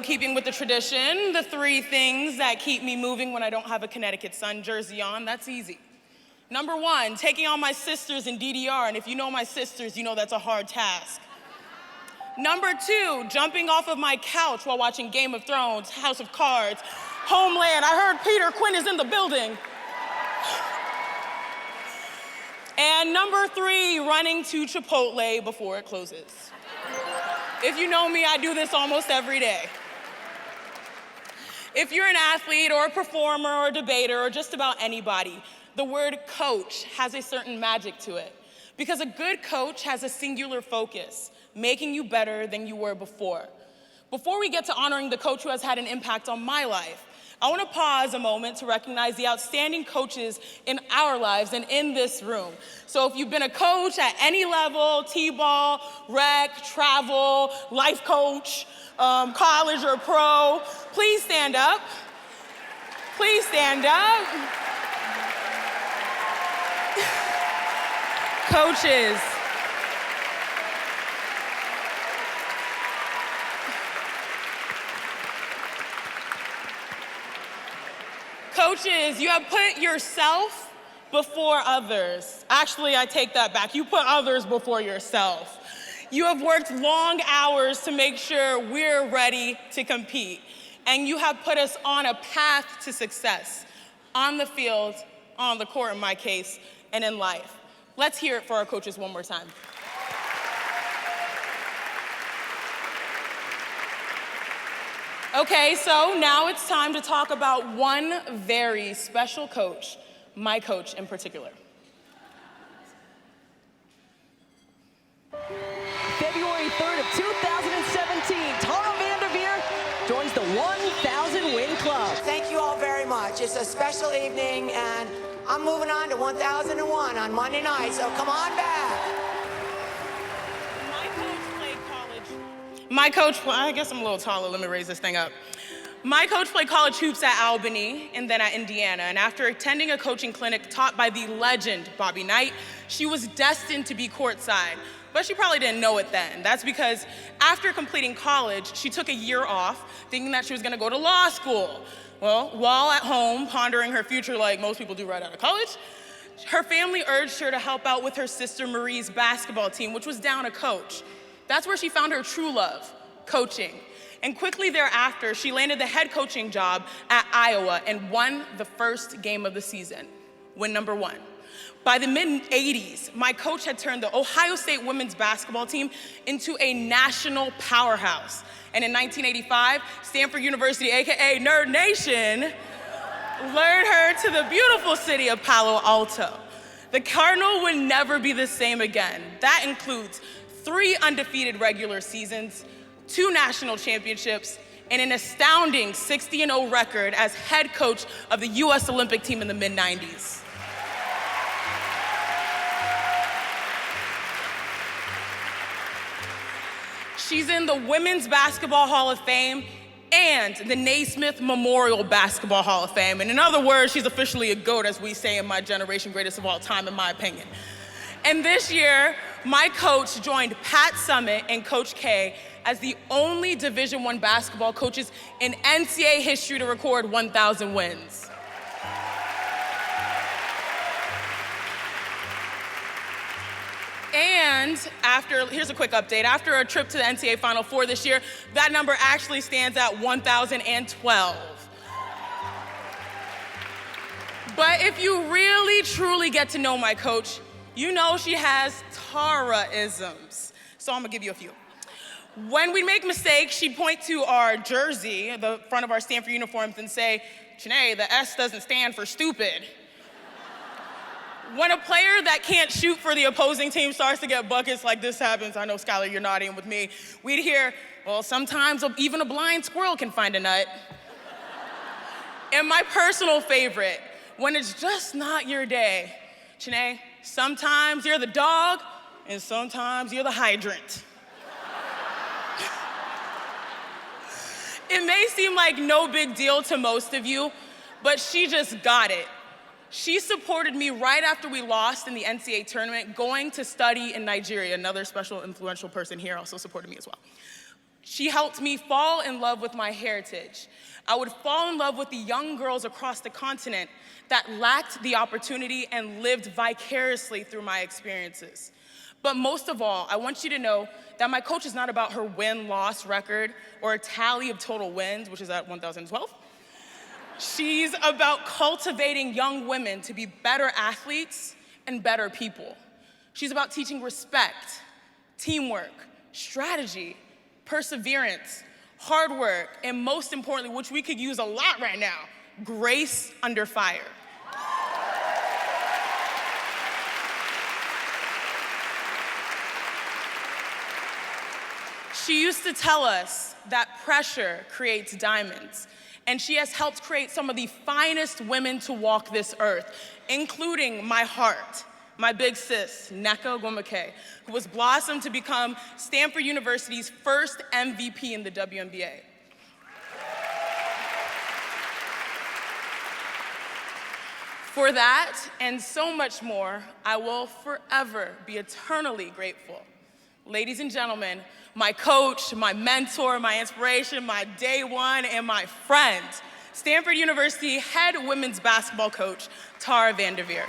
keeping with the tradition, the 3 things that keep me moving when I don't have a Connecticut Sun jersey on, that's easy. Number 1, taking on my sisters in DDR, and if you know my sisters, you know that's a hard task. Number 2, jumping off of my couch while watching Game of Thrones, House of Cards, Homeland. I heard Peter Quinn is in the building. And number 3, running to Chipotle before it closes. If you know me, I do this almost every day. If you're an athlete or a performer or a debater or just about anybody, the word coach has a certain magic to it. Because a good coach has a singular focus, making you better than you were before. Before we get to honoring the coach who has had an impact on my life, I want to pause a moment to recognize the outstanding coaches in our lives and in this room. So if you've been a coach at any level, T-ball, rec, travel, life coach, college or pro, please stand up. Please stand up. Coaches. Coaches, you have put yourself before others. Actually, I take that back. You put others before yourself. You have worked long hours to make sure we're ready to compete. And you have put us on a path to success, on the field, on the court in my case, and in life. Let's hear it for our coaches one more time. Okay, so now it's time to talk about one very special coach, my coach in particular. February 3rd of 2017, Tara VanDerveer joins the 1,000 win club. Thank you all very much. It's a special evening, and I'm moving on to 1001 on Monday night, so come on back. My coach, well, I guess I'm a little taller, let me raise this thing up. My coach played college hoops at Albany and then at Indiana, and after attending a coaching clinic taught by the legend Bobby Knight, she was destined to be courtside, but she probably didn't know it then. That's because after completing college, she took a year off, thinking that she was gonna go to law school. Well, while at home, pondering her future like most people do right out of college, her family urged her to help out with her sister Marie's basketball team, which was down a coach. That's where she found her true love, coaching. And quickly thereafter, she landed the head coaching job at Iowa and won the first game of the season, win number 1. By the mid-'80s, my coach had turned the Ohio State women's basketball team into a national powerhouse. And in 1985, Stanford University, AKA Nerd Nation, lured her to the beautiful city of Palo Alto. The Cardinal would never be the same again. That includes 3 undefeated regular seasons, 2 national championships, and an astounding 60-0 record as head coach of the US Olympic team in the mid-'90s. She's in the Women's Basketball Hall of Fame and the Naismith Memorial Basketball Hall of Fame. And in other words, she's officially a GOAT, as we say in my generation, greatest of all time, in my opinion. And this year, my coach joined Pat Summitt and Coach K as the only Division I basketball coaches in NCAA history to record 1,000 wins. And here's a quick update. After a trip to the NCAA Final Four this year, that number actually stands at 1,012. But if you really, truly get to know my coach, you know she has Tara-isms. So I'm gonna give you a few. When we make mistakes, she'd point to our jersey, the front of our Stanford uniforms, and say, "Chiney, the S doesn't stand for stupid." When a player that can't shoot for the opposing team starts to get buckets like this happens, I know, Skylar, you're nodding with me, we'd hear, "Well, sometimes even a blind squirrel can find a nut." And my personal favorite, when it's just not your day, Chiney, sometimes you're the dog, and sometimes you're the hydrant. It may seem like no big deal to most of you, but she just got it. She supported me right after we lost in the NCAA tournament, going to study in Nigeria. Another special influential person here also supported me as well. She helped me fall in love with my heritage. I would fall in love with the young girls across the continent that lacked the opportunity and lived vicariously through my experiences. But most of all, I want you to know that my coach is not about her win-loss record or a tally of total wins, which is at 1,012. She's about cultivating young women to be better athletes and better people. She's about teaching respect, teamwork, strategy, perseverance, hard work, and most importantly, which we could use a lot right now, grace under fire. She used to tell us that pressure creates diamonds, and she has helped create some of the finest women to walk this earth, including my heart, my big sis, Chiney Ogwumike, who was blossomed to become Stanford University's first MVP in the WNBA. For that, and so much more, I will forever be eternally grateful. Ladies and gentlemen, my coach, my mentor, my inspiration, my day one, and my friend, Stanford University head women's basketball coach, VanDerveer.